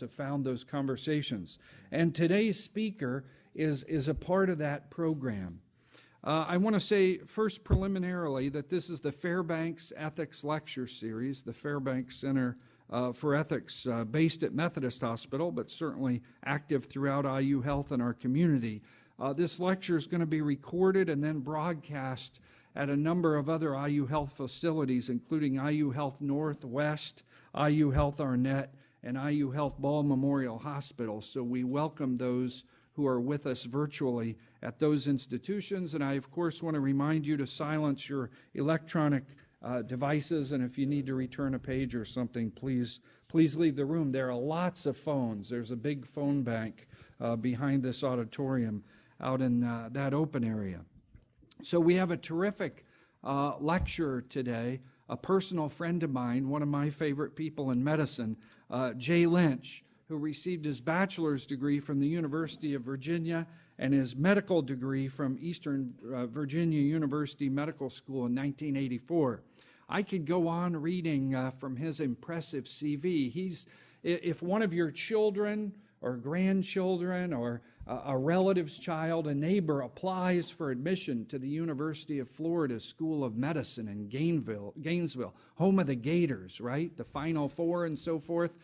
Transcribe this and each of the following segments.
have found those conversations. And today's speaker is a part of that program. I want to say first preliminarily that this is the Fairbanks Ethics Lecture Series, the Fairbanks Center for Ethics, based at Methodist Hospital, but certainly active throughout IU Health and our community. This lecture is going to be recorded and then broadcast at a number of other IU Health facilities, including IU Health Northwest, IU Health Arnett, and IU Health Ball Memorial Hospital. So we welcome those who are with us virtually at those institutions. And I, of course, want to remind you to silence your electronic devices, and if you need to return a page or something, please leave the room. There are lots of phones. There's a big phone bank behind this auditorium out in that open area. So we have a terrific lecture today. A personal friend of mine, one of my favorite people in medicine, Jay Lynch, who received his bachelor's degree from the University of Virginia and his medical degree from Eastern Virginia University Medical School in 1984. I could go on reading from his impressive CV. If one of your children or grandchildren or a relative's child, a neighbor, applies for admission to the University of Florida School of Medicine in Gainesville, home of the Gators, right? The Final Four and so forth.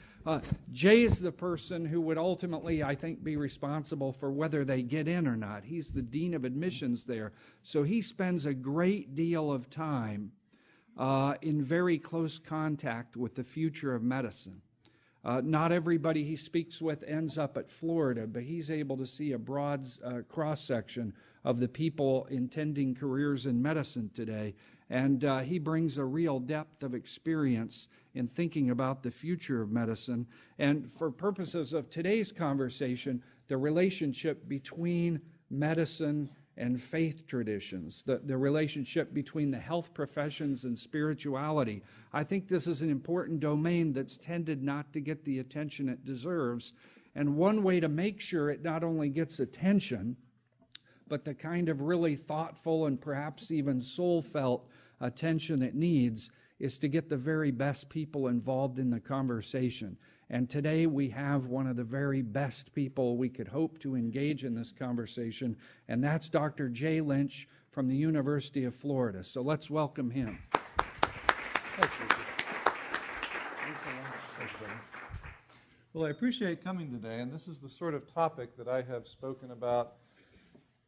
Jay is the person who would ultimately, I think, be responsible for whether they get in or not. He's the dean of admissions there. So he spends a great deal of time in very close contact with the future of medicine. Not everybody he speaks with ends up at Florida, but he's able to see a broad cross-section of the people intending careers in medicine today. And he brings a real depth of experience in thinking about the future of medicine. And for purposes of today's conversation, the relationship between medicine and faith traditions, the relationship between the health professions and spirituality. I think this is an important domain that's tended not to get the attention it deserves. And one way to make sure it not only gets attention, but the kind of really thoughtful and perhaps even soul-felt attention it needs, is to get the very best people involved in the conversation. And today we have one of the very best people we could hope to engage in this conversation, and that's Dr. Jay Lynch from the University of Florida. So let's welcome him. Thanks a lot. Thanks, John. Well, I appreciate coming today, and this is the sort of topic that I have spoken about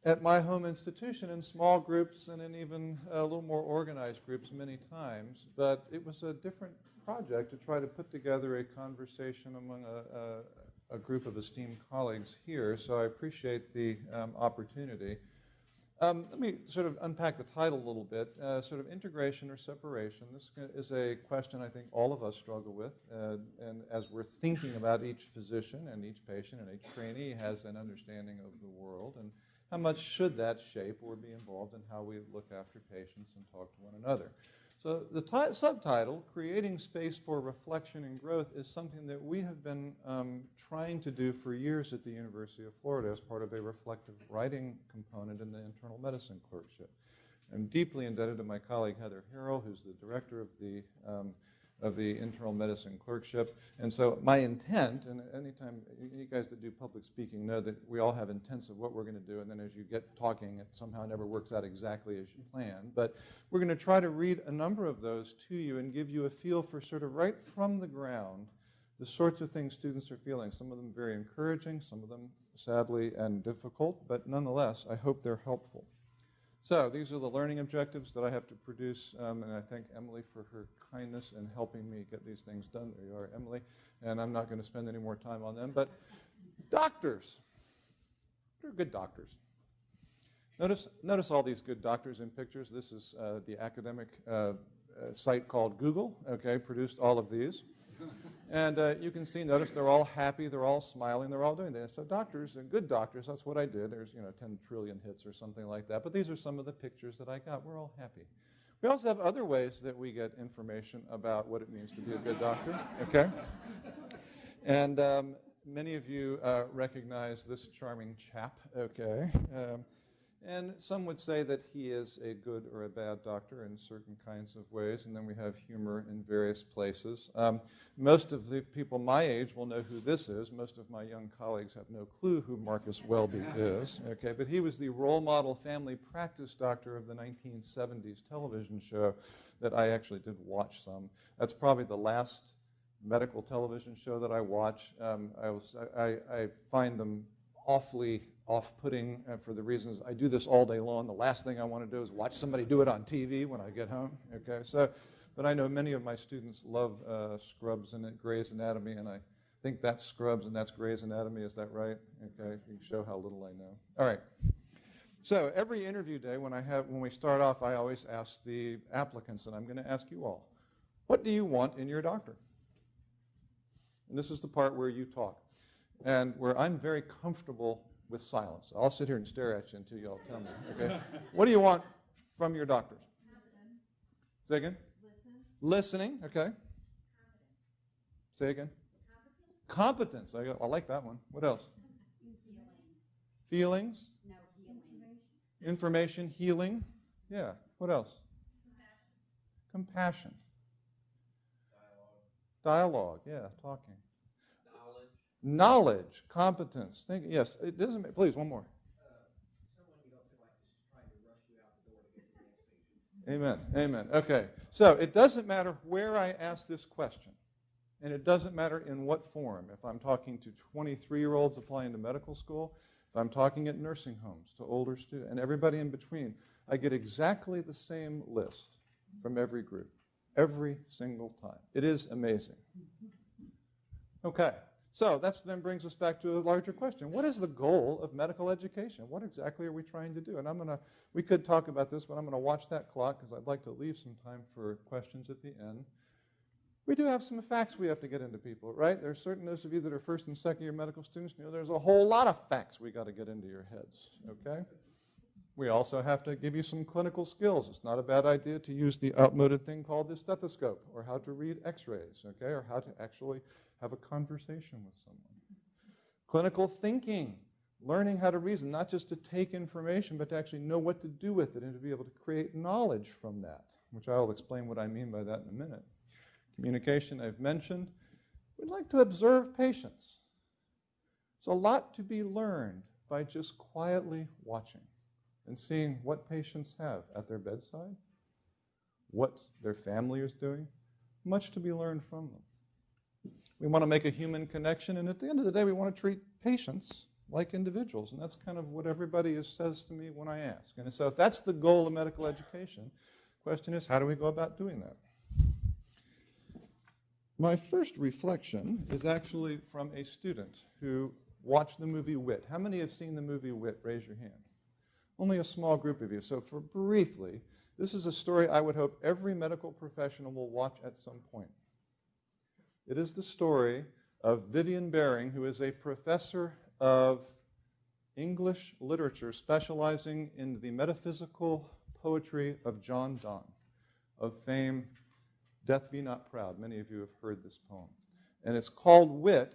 at my home institution in small groups and in even a little more organized groups many times. But it was a different project to try to put together a conversation among a group of esteemed colleagues here, so I appreciate the opportunity. Let me sort of unpack the title a little bit, sort of integration or separation. This is a question I think all of us struggle with, and as we're thinking about each physician and each patient and each trainee has an understanding of the world, and how much should that shape or be involved in how we look after patients and talk to one another. So the subtitle, Creating Space for Reflection and Growth, is something that we have been trying to do for years at the University of Florida as part of a reflective writing component in the internal medicine clerkship. I'm deeply indebted to my colleague Heather Harrell, who's the director of the internal medicine clerkship. And so my intent, and anytime you guys that do public speaking know that we all have intents of what we're going to do, and then as you get talking, it somehow never works out exactly as you plan. But we're going to try to read a number of those to you and give you a feel for sort of right from the ground the sorts of things students are feeling. Some of them very encouraging, some of them sadly and difficult, but nonetheless, I hope they're helpful. So these are the learning objectives that I have to produce, and I thank Emily for her kindness in helping me get these things done. There you are, Emily, and I'm not going to spend any more time on them. But doctors, they're good doctors. Notice all these good doctors in pictures. This is the academic site called Google, produced all of these. And you can see, notice they're all happy, they're all smiling, they're all doing this. So doctors, good doctors, that's what I did. There's 10 trillion hits or something like that. But these are some of the pictures that I got. We're all happy. We also have other ways that we get information about what it means to be a good doctor, And many of you recognize this charming chap, And some would say that he is a good or a bad doctor in certain kinds of ways, and then we have humor in various places. Most of the people my age will know who this is. Most of my young colleagues have no clue who Marcus Welby is. Okay, but he was the role model family practice doctor of the 1970s television show that I actually did watch some. That's probably the last medical television show that I watch. I find them awfully off-putting for the reasons I do this all day long. The last thing I want to do is watch somebody do it on TV when I get home. Okay, but I know many of my students love Scrubs and Grey's Anatomy, and I think that's Scrubs and that's Grey's Anatomy. Is that right? Okay, you can show how little I know. All right. So every interview day when we start off, I always ask the applicants, and I'm going to ask you all, what do you want in your doctor? And this is the part where you talk, and where I'm very comfortable with silence. I'll sit here and stare at you until you all tell me. Okay. What do you want from your doctors? Listen. Say again. Listening. Okay. Say again. Competence. I like that one. What else? Feelings. No, healing. Information. Healing. Yeah. What else? Compassion. Dialogue. Yeah. Talking. Knowledge, competence. Yes, it doesn't. Please, one more. Someone you don't feel like is trying to rush you out the door to get to the next patient. Amen. Okay. So it doesn't matter where I ask this question, and it doesn't matter in what form. If I'm talking to 23-year-olds applying to medical school, if I'm talking at nursing homes to older students, and everybody in between, I get exactly the same list from every group, every single time. It is amazing. Okay. So that then brings us back to a larger question. What is the goal of medical education? What exactly are we trying to do? And we could talk about this, but I'm going to watch that clock because I'd like to leave some time for questions at the end. We do have some facts we have to get into people, right? There's certain, those of you that are first and second year medical students, there's a whole lot of facts we got to get into your heads, okay? We also have to give you some clinical skills. It's not a bad idea to use the outmoded thing called the stethoscope, or how to read x-rays, okay, or how to actually have a conversation with someone. Clinical thinking, learning how to reason, not just to take information, but to actually know what to do with it and to be able to create knowledge from that, which I will explain what I mean by that in a minute. Communication, I've mentioned. We'd like to observe patients. There's a lot to be learned by just quietly watching and seeing what patients have at their bedside, what their family is doing. Much to be learned from them. We want to make a human connection, and at the end of the day, we want to treat patients like individuals, and that's kind of what everybody says to me when I ask. And so if that's the goal of medical education, the question is, how do we go about doing that? My first reflection is actually from a student who watched the movie Wit. How many have seen the movie Wit? Raise your hand. Only a small group of you. So for briefly, this is a story I would hope every medical professional will watch at some point. It is the story of Vivian Baring, who is a professor of English literature specializing in the metaphysical poetry of John Donne, of fame, Death Be Not Proud. Many of you have heard this poem. And it's called Wit,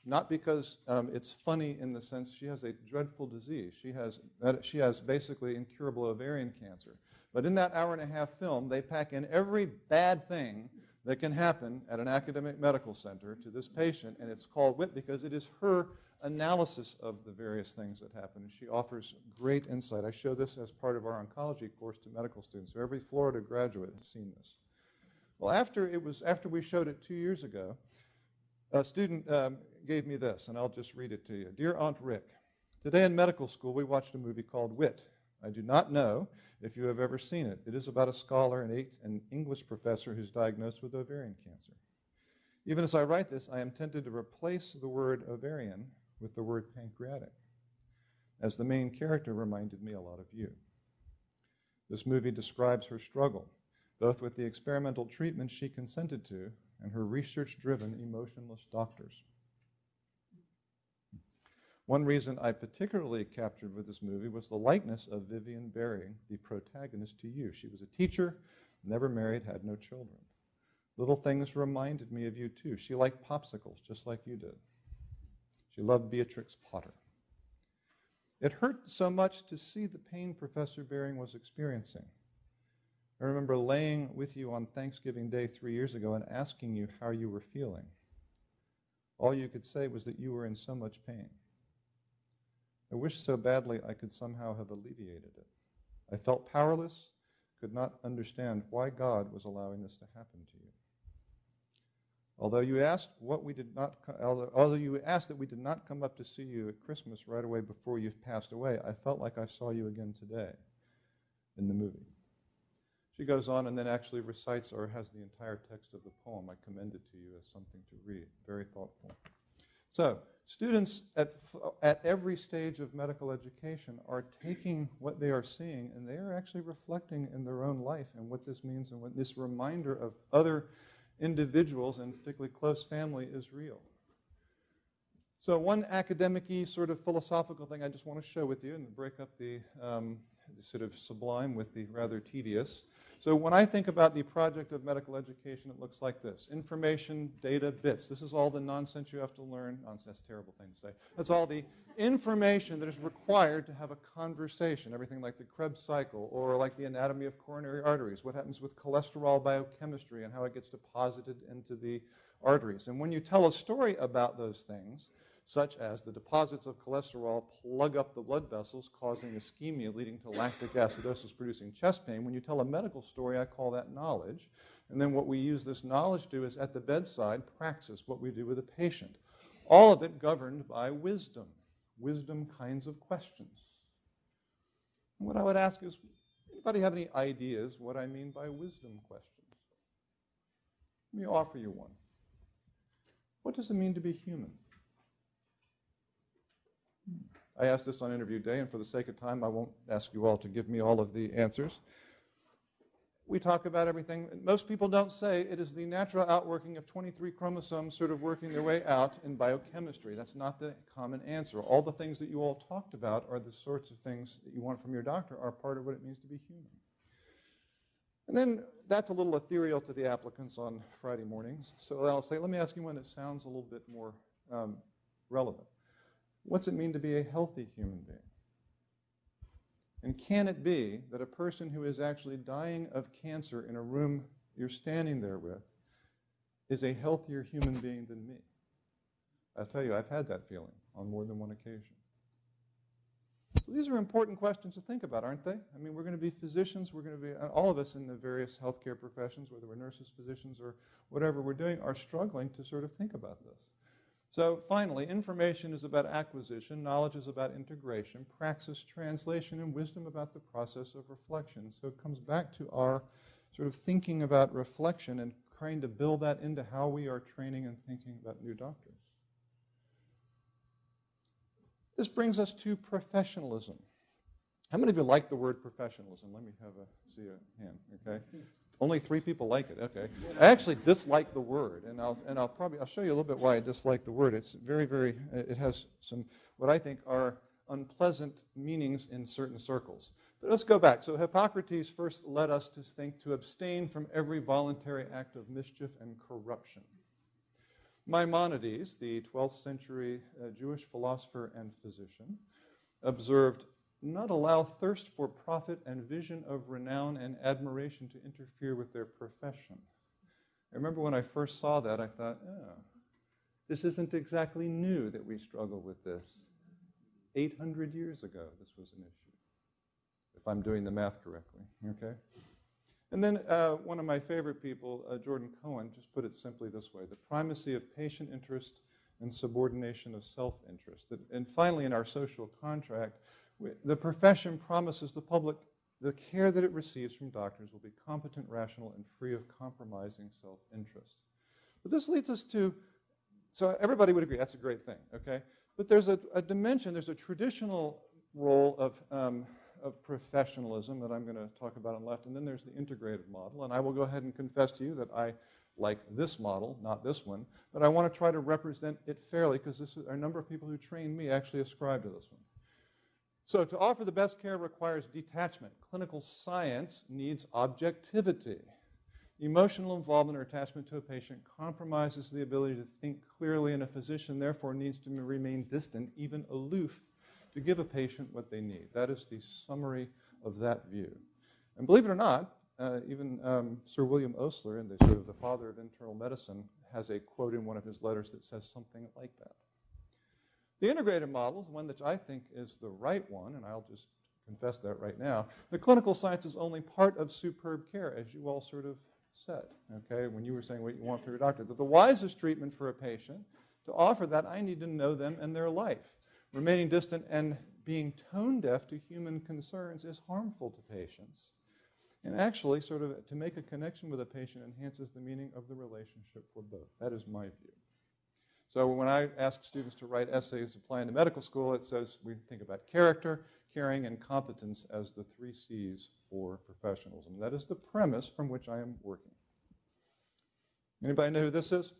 not because it's funny in the sense she has a dreadful disease. She has basically incurable ovarian cancer. But in that hour-and-a-half film, they pack in every bad thing that can happen at an academic medical center to this patient, and it's called Wit because it is her analysis of the various things that happen. She offers great insight. I show this as part of our oncology course to medical students. So every Florida graduate has seen this. Well, after we showed it 2 years ago, a student gave me this, and I'll just read it to you. Dear Aunt Rick, today in medical school we watched a movie called Wit. I do not know if you have ever seen it. It is about a scholar and an English professor who's diagnosed with ovarian cancer. Even as I write this, I am tempted to replace the word ovarian with the word pancreatic, as the main character reminded me a lot of you. This movie describes her struggle, both with the experimental treatment she consented to and her research-driven, emotionless doctors. One reason I particularly captured with this movie was the likeness of Vivian Baring, the protagonist, to you. She was a teacher, never married, had no children. Little things reminded me of you, too. She liked popsicles, just like you did. She loved Beatrix Potter. It hurt so much to see the pain Professor Baring was experiencing. I remember laying with you on Thanksgiving Day 3 years ago and asking you how you were feeling. All you could say was that you were in so much pain. I wished so badly I could somehow have alleviated it. I felt powerless, could not understand why God was allowing this to happen to you. Although you asked that we did not come up to see you at Christmas right away before you passed away, I felt like I saw you again today in the movie. She goes on and then actually recites or has the entire text of the poem. I commend it to you as something to read. Very thoughtful. So, students at every stage of medical education are taking what they are seeing and they are actually reflecting in their own life and what this means and what this reminder of other individuals and particularly close family is real. So one academic-y sort of philosophical thing I just want to show with you and break up the sort of sublime with the rather tedious. So when I think about the project of medical education, it looks like this. Information, data, bits. This is all the nonsense you have to learn. Nonsense, that's a terrible thing to say. That's all the information that is required to have a conversation. Everything like the Krebs cycle or like the anatomy of coronary arteries. What happens with cholesterol biochemistry and how it gets deposited into the arteries. And when you tell a story about those things, such as the deposits of cholesterol plug up the blood vessels, causing ischemia, leading to lactic acidosis, producing chest pain. When you tell a medical story, I call that knowledge. And then what we use this knowledge to do is, at the bedside, praxis, what we do with a patient. All of it governed by wisdom kinds of questions. And what I would ask is, anybody have any ideas what I mean by wisdom questions? Let me offer you one. What does it mean to be human? I asked this on interview day, and for the sake of time, I won't ask you all to give me all of the answers. We talk about everything. Most people don't say it is the natural outworking of 23 chromosomes sort of working their way out in biochemistry. That's not the common answer. All the things that you all talked about are the sorts of things that you want from your doctor are part of what it means to be human. And then that's a little ethereal to the applicants on Friday mornings. So I'll say, let me ask you one that sounds a little bit more relevant. What's it mean to be a healthy human being? And can it be that a person who is actually dying of cancer in a room you're standing there with is a healthier human being than me? I'll tell you, I've had that feeling on more than one occasion. So these are important questions to think about, aren't they? I mean, we're going to be physicians, we're going to be, all of us in the various healthcare professions, whether we're nurses, physicians, or whatever we're doing, are struggling to sort of think about this. So finally, information is about acquisition, knowledge is about integration, praxis, translation, and wisdom about the process of reflection. So it comes back to our sort of thinking about reflection and trying to build that into how we are training and thinking about new doctors. This brings us to professionalism. How many of you like the word professionalism? Let me see a hand, okay? Only 3 people like it, okay. I actually dislike the word, and I'll show you a little bit why I dislike the word. It's it has some, what I think are unpleasant meanings in certain circles. But let's go back. So Hippocrates first led us to think to abstain from every voluntary act of mischief and corruption. Maimonides, the 12th century Jewish philosopher and physician, observed, not allow thirst for profit and vision of renown and admiration to interfere with their profession. I remember when I first saw that, I thought, this isn't exactly new that we struggle with this. 800 years ago, this was an issue, if I'm doing the math correctly, okay? And then one of my favorite people, Jordan Cohen, just put it simply this way: the primacy of patient interest and subordination of self-interest. And finally, in our social contract, the profession promises the public the care that it receives from doctors will be competent, rational, and free of compromising self-interest. But this leads us to, so everybody would agree, that's a great thing, okay? But there's a dimension, there's a traditional role of professionalism that I'm going to talk about on the left, and then there's the integrative model. And I will go ahead and confess to you that I like this model, not this one, but I want to try to represent it fairly because a number of people who trained me actually ascribe to this one. So to offer the best care requires detachment. Clinical science needs objectivity. Emotional involvement or attachment to a patient compromises the ability to think clearly, and a physician therefore needs to remain distant, even aloof, to give a patient what they need. That is the summary of that view. And believe it or not, even Sir William Osler, the sort of the father of internal medicine, has a quote in one of his letters that says something like that. The integrated model is one that I think is the right one, and I'll just confess that right now. The clinical science is only part of superb care, as you all sort of said, okay, when you were saying what you want for your doctor. That the wisest treatment for a patient, to offer that, I need to know them and their life. Remaining distant and being tone deaf to human concerns is harmful to patients. And actually, sort of to make a connection with a patient enhances the meaning of the relationship for both. That is my view. So when I ask students to write essays applying to medical school, it says we think about character, caring, and competence as the 3 C's for professionalism. That is the premise from which I am working. Anybody know who this is?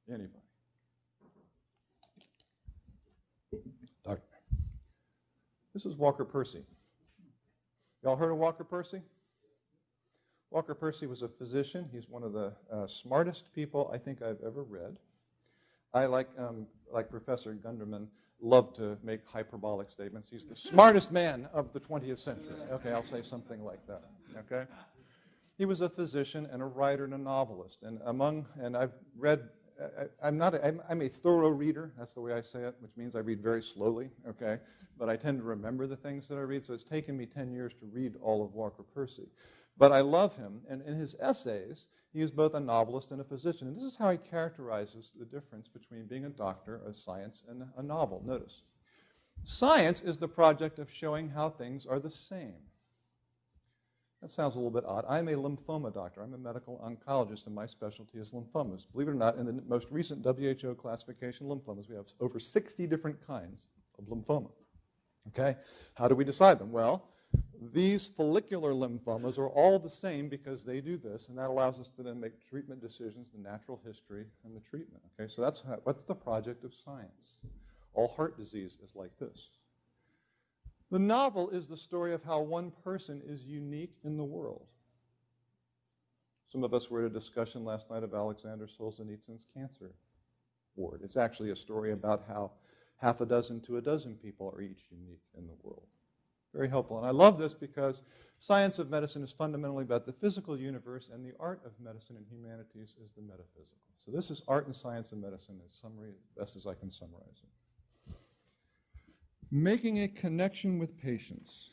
Anybody? Doctor. This is Walker Percy. Y'all heard of Walker Percy? Walker Percy was a physician. He's one of the smartest people I think I've ever read. I, like Professor Gunderman, love to make hyperbolic statements. He's the smartest man of the 20th century. Okay, I'll say something like that. Okay? He was a physician and a writer and a novelist. And I've read, I'm a thorough reader. That's the way I say it, which means I read very slowly. Okay? But I tend to remember the things that I read, so it's taken me 10 years to read all of Walker Percy. But I love him, and in his essays, he is both a novelist and a physician. And this is how he characterizes the difference between being a doctor, a science, and a novel. Notice, science is the project of showing how things are the same. That sounds a little bit odd. I'm a lymphoma doctor. I'm a medical oncologist, and my specialty is lymphomas. Believe it or not, in the most recent WHO classification of lymphomas, we have over 60 different kinds of lymphoma. Okay? How do we decide them? Well, these follicular lymphomas are all the same because they do this, and that allows us to then make treatment decisions, the natural history, and the treatment. Okay, so what's the project of science? All heart disease is like this. The novel is the story of how one person is unique in the world. Some of us were at a discussion last night of Alexander Solzhenitsyn's cancer ward. It's actually a story about how half a dozen to a dozen people are each unique in the world. Very helpful. And I love this because science of medicine is fundamentally about the physical universe, and the art of medicine and humanities is the metaphysical. So this is art and science and medicine in summary, as best as I can summarize it. Making a connection with patients.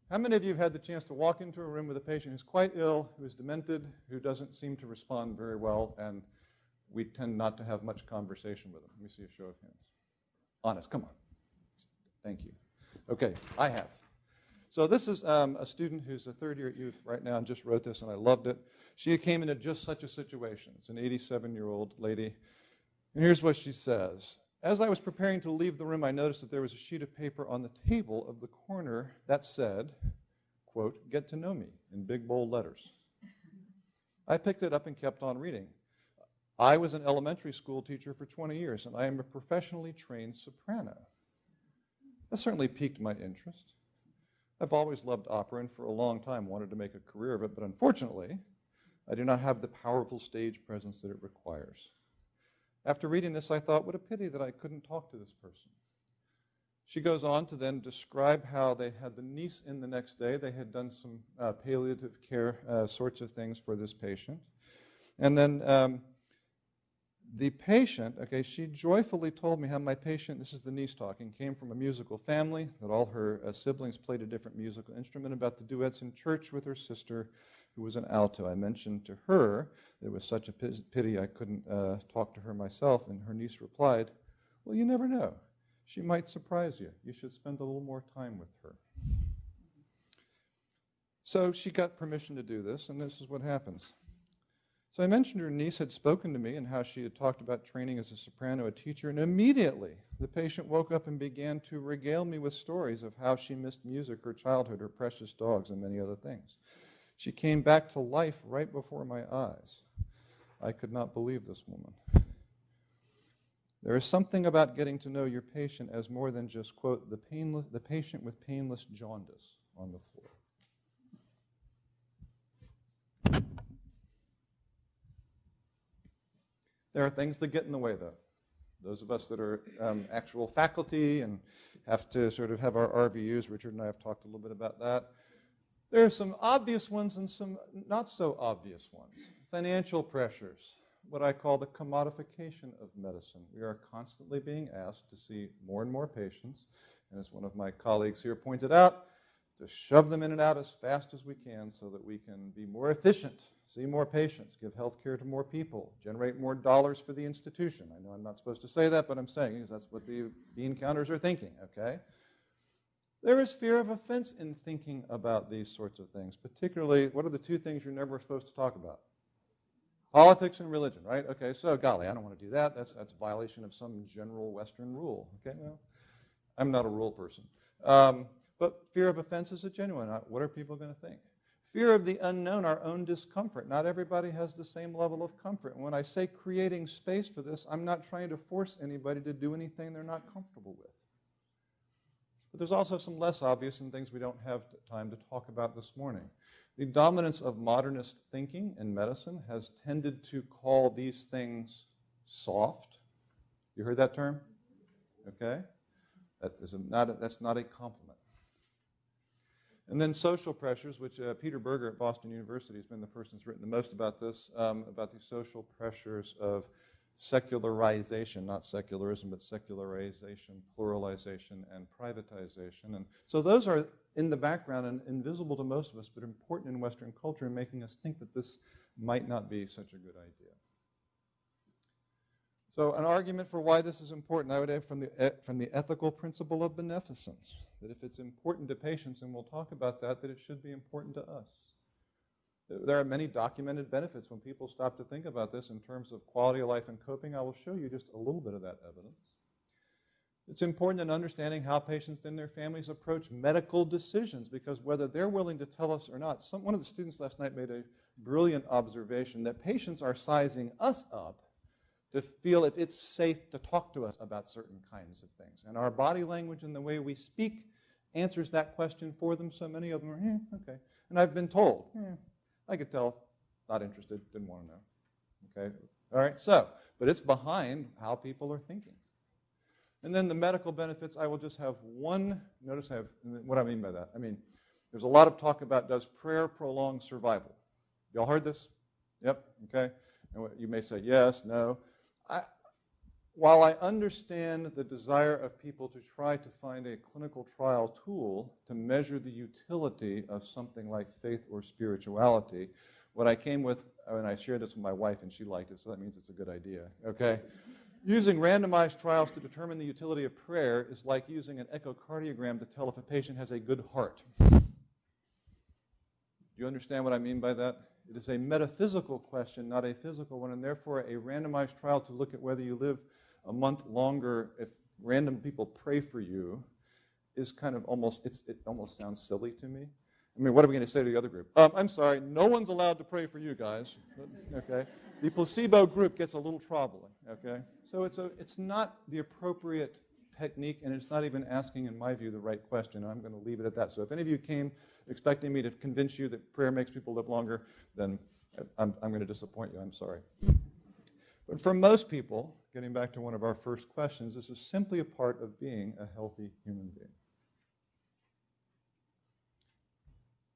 How many of you have had the chance to walk into a room with a patient who's quite ill, who is demented, who doesn't seem to respond very well, and we tend not to have much conversation with them? Let me see a show of hands. Honest, come on. Thank you. Okay, I have. So this is a student who's a third year at youth right now and just wrote this, and I loved it. She came into just such a situation. It's an 87-year-old lady. And here's what she says. As I was preparing to leave the room, I noticed that there was a sheet of paper on the table of the corner that said, quote, "Get to know me," in big bold letters. I picked it up and kept on reading. I was an elementary school teacher for 20 years, and I am a professionally trained soprano. That certainly piqued my interest. I've always loved opera and for a long time wanted to make a career of it, but unfortunately, I do not have the powerful stage presence that it requires. After reading this, I thought, what a pity that I couldn't talk to this person. She goes on to then describe how they had the niece in the next day. They had done some palliative care sorts of things for this patient. And then the patient, okay, she joyfully told me how my patient, this is the niece talking, came from a musical family, that all her siblings played a different musical instrument, about the duets in church with her sister, who was an alto. I mentioned to her that it was such a pity I couldn't talk to her myself, and her niece replied, well, you never know. She might surprise you. You should spend a little more time with her. So she got permission to do this, and this is what happens. So I mentioned her niece had spoken to me and how she had talked about training as a soprano, a teacher, and immediately the patient woke up and began to regale me with stories of how she missed music, her childhood, her precious dogs, and many other things. She came back to life right before my eyes. I could not believe this woman. There is something about getting to know your patient as more than just, quote, the patient with painless jaundice on the floor. There are things that get in the way, though. Those of us that are actual faculty and have to sort of have our RVUs, Richard and I have talked a little bit about that. There are some obvious ones and some not so obvious ones. Financial pressures, what I call the commodification of medicine. We are constantly being asked to see more and more patients, and as one of my colleagues here pointed out, to shove them in and out as fast as we can so that we can be more efficient, see more patients, give health care to more people, generate more dollars for the institution. I know I'm not supposed to say that, but I'm saying because that's what the bean counters are thinking, okay? There is fear of offense in thinking about these sorts of things, particularly, what are the two things you're never supposed to talk about? Politics and religion, right? Okay, so golly, I don't want to do that. That's a violation of some general Western rule. Okay, well, I'm not a rule person. But fear of offense is a genuine. What are people going to think? Fear of the unknown, our own discomfort. Not everybody has the same level of comfort. And when I say creating space for this, I'm not trying to force anybody to do anything they're not comfortable with. But there's also some less obvious and things we don't have time to talk about this morning. The dominance of modernist thinking in medicine has tended to call these things soft. You heard that term? Okay? That's not a compliment. And then social pressures, which Peter Berger at Boston University has been the person who's written the most about this, about the social pressures of secularization, not secularism, but secularization, pluralization, and privatization. And so those are in the background and invisible to most of us, but important in Western culture and making us think that this might not be such a good idea. So an argument for why this is important, I would add from the ethical principle of beneficence, that if it's important to patients, and we'll talk about that it should be important to us. There are many documented benefits when people stop to think about this in terms of quality of life and coping. I will show you just a little bit of that evidence. It's important in understanding how patients and their families approach medical decisions, because whether they're willing to tell us or not, one of the students last night made a brilliant observation that patients are sizing us up to feel if it's safe to talk to us about certain kinds of things. And our body language and the way we speak answers that question for them, so many of them are, okay. And I've been told, I could tell, not interested, didn't want to know. Okay, all right, so, but it's behind how people are thinking. And then the medical benefits, I will just have one, notice I have, what I mean by that. I mean, there's a lot of talk about, does prayer prolong survival? Y'all heard this? Yep, okay. And you may say yes, no. While I understand the desire of people to try to find a clinical trial tool to measure the utility of something like faith or spirituality, what I came with, and I shared this with my wife and she liked it, so that means it's a good idea, okay? Using randomized trials to determine the utility of prayer is like using an echocardiogram to tell if a patient has a good heart. Do you understand what I mean by that? It is a metaphysical question, not a physical one, and therefore a randomized trial to look at whether you live a month longer if random people pray for you is kind of almost, it almost sounds silly to me. I mean, what are we going to say to the other group? I'm sorry, no one's allowed to pray for you guys. Okay? The placebo group gets a little troubling. Okay? So it's not the appropriate technique, and it's not even asking, in my view, the right question. I'm going to leave it at that. So if any of you came expecting me to convince you that prayer makes people live longer, then I'm going to disappoint you. I'm sorry. But for most people, getting back to one of our first questions, this is simply a part of being a healthy human being.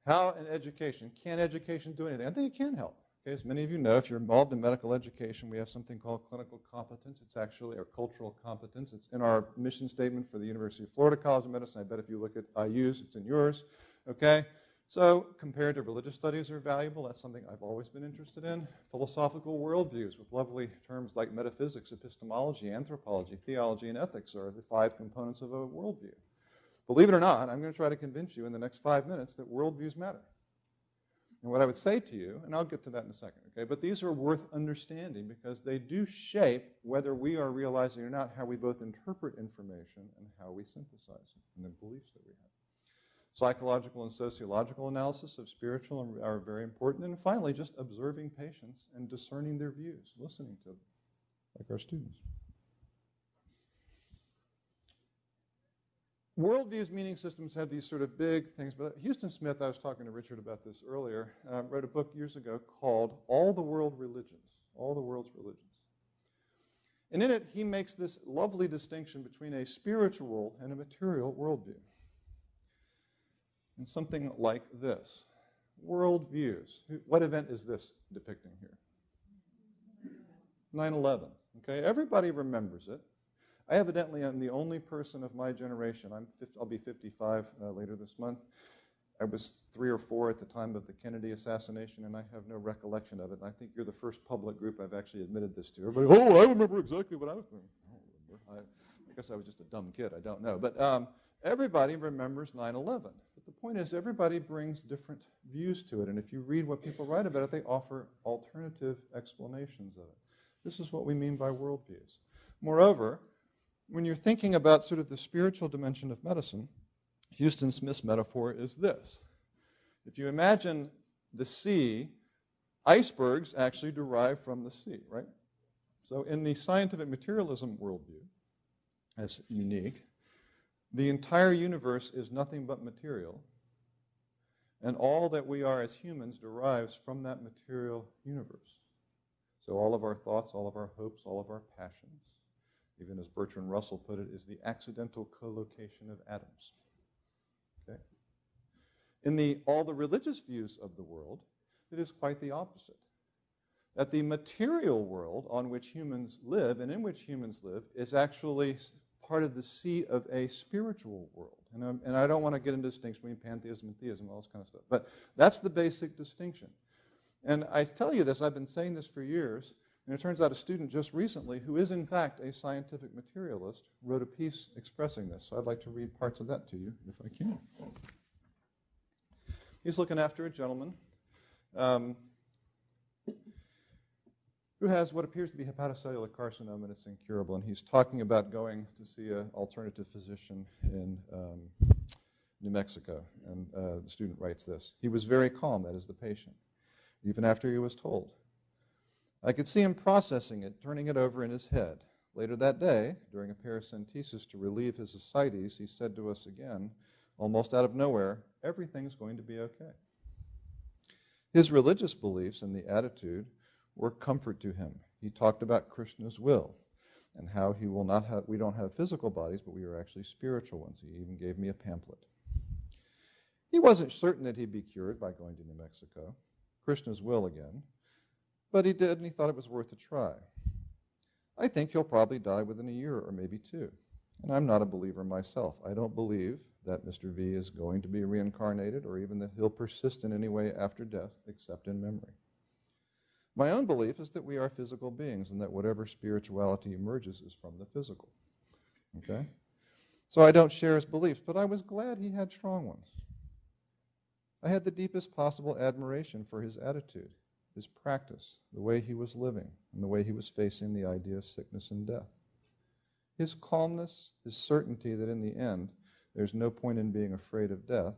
How in education? Can education do anything? I think it can help. Okay, as many of you know, if you're involved in medical education, we have something called clinical competence. It's actually our cultural competence. It's in our mission statement for the University of Florida College of Medicine. I bet if you look at IU's, it's in yours. Okay? So comparative religious studies are valuable. That's something I've always been interested in. Philosophical worldviews with lovely terms like metaphysics, epistemology, anthropology, theology, and ethics are the 5 components of a worldview. Believe it or not, I'm going to try to convince you in the next 5 minutes that worldviews matter. And what I would say to you, and I'll get to that in a second, okay, but these are worth understanding because they do shape whether we are realizing or not how we both interpret information and how we synthesize it and the beliefs that we have. Psychological and sociological analysis of spiritual are very important. And finally, just observing patients and discerning their views, listening to them, like our students. Worldviews, meaning systems have these sort of big things. But Houston Smith, I was talking to Richard about this earlier, wrote a book years ago called All the World Religions, All the World's Religions. And in it, he makes this lovely distinction between a spiritual and a material worldview. And something like this. Worldviews. What event is this depicting here? 9/11. Okay, everybody remembers it. I evidently am the only person of my generation. I'll be 55 later this month. I was 3 or 4 at the time of the Kennedy assassination, and I have no recollection of it. And I think you're the first public group I've actually admitted this to. Everybody, I remember exactly what I was doing. I don't remember. I guess I was just a dumb kid. I don't know. But everybody remembers 9/11. But the point is, everybody brings different views to it. And if you read what people write about it, they offer alternative explanations of it. This is what we mean by worldviews. Moreover, when you're thinking about sort of the spiritual dimension of medicine, Houston Smith's metaphor is this. If you imagine the sea, icebergs actually derive from the sea, right? So in the scientific materialism worldview, as unique, the entire universe is nothing but material, and all that we are as humans derives from that material universe. So all of our thoughts, all of our hopes, all of our passions, even as Bertrand Russell put it, is the accidental collocation of atoms. Okay? In all the religious views of the world, it is quite the opposite. That the material world on which humans live and in which humans live is actually part of the sea of a spiritual world. And I don't want to get into distinction between pantheism and theism and all this kind of stuff. But that's the basic distinction. And I tell you this, I've been saying this for years, and it turns out a student just recently, who is in fact a scientific materialist, wrote a piece expressing this. So I'd like to read parts of that to you, if I can. He's looking after a gentleman who has what appears to be hepatocellular carcinoma, and it's incurable. And he's talking about going to see an alternative physician in New Mexico. And the student writes this. He was very calm, that is the patient, even after he was told. I could see him processing it, turning it over in his head. Later that day, during a paracentesis to relieve his ascites, he said to us again, almost out of nowhere, everything's going to be okay. His religious beliefs and the attitude were comfort to him. He talked about Krishna's will and how we don't have physical bodies, but we are actually spiritual ones. He even gave me a pamphlet. He wasn't certain that he'd be cured by going to New Mexico. Krishna's will again. But he did, and he thought it was worth a try. I think he'll probably die within a year or maybe 2. And I'm not a believer myself. I don't believe that Mr. V is going to be reincarnated or even that he'll persist in any way after death except in memory. My own belief is that we are physical beings and that whatever spirituality emerges is from the physical. Okay? So I don't share his beliefs, but I was glad he had strong ones. I had the deepest possible admiration for his attitude, his practice, the way he was living, and the way he was facing the idea of sickness and death. His calmness, his certainty that in the end there's no point in being afraid of death,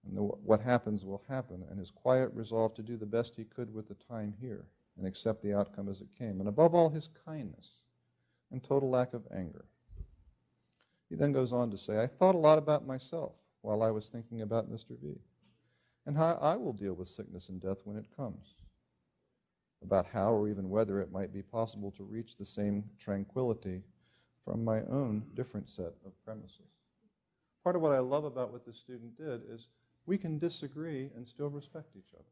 and what happens will happen, and his quiet resolve to do the best he could with the time here and accept the outcome as it came, and above all, his kindness and total lack of anger. He then goes on to say, I thought a lot about myself while I was thinking about Mr. V, and how I will deal with sickness and death when it comes, about how or even whether it might be possible to reach the same tranquility from my own different set of premises. Part of what I love about what this student did is we can disagree and still respect each other.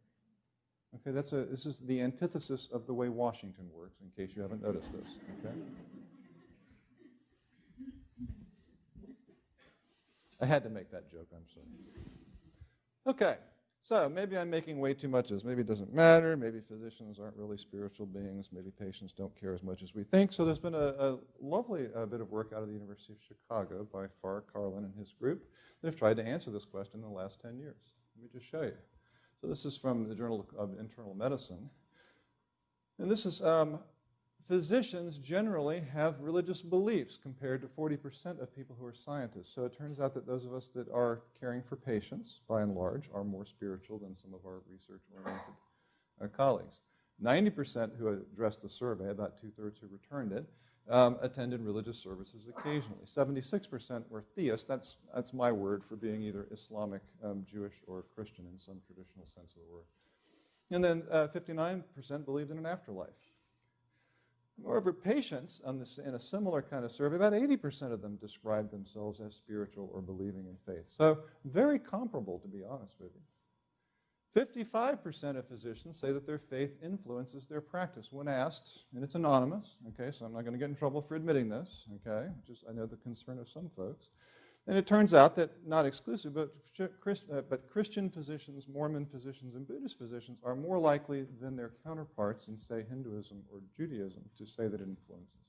Okay, this is the antithesis of the way Washington works, in case you haven't noticed this. Okay? I had to make that joke, I'm sorry. Okay, so maybe I'm making way too much of this. Maybe it doesn't matter. Maybe physicians aren't really spiritual beings. Maybe patients don't care as much as we think. So there's been a lovely bit of work out of the University of Chicago by Farr Carlin and his group that have tried to answer this question in the last 10 years. Let me just show you. So this is from the Journal of Internal Medicine. And this is physicians generally have religious beliefs compared to 40% of people who are scientists. So it turns out that those of us that are caring for patients, by and large, are more spiritual than some of our research-oriented colleagues. 90% who addressed the survey, about 2/3 who returned it, attended religious services occasionally. 76% were theists. That's my word for being either Islamic, Jewish, or Christian in some traditional sense of the word. And then 59% believed in an afterlife. Moreover, patients in a similar kind of survey, about 80% of them describe themselves as spiritual or believing in faith. So very comparable, to be honest with you. 55% of physicians say that their faith influences their practice. When asked, and it's anonymous, okay, so I'm not going to get in trouble for admitting this, okay, which is, I know, the concern of some folks. And it turns out that, not exclusive, but Christian physicians, Mormon physicians, and Buddhist physicians are more likely than their counterparts in, say, Hinduism or Judaism to say that it influences.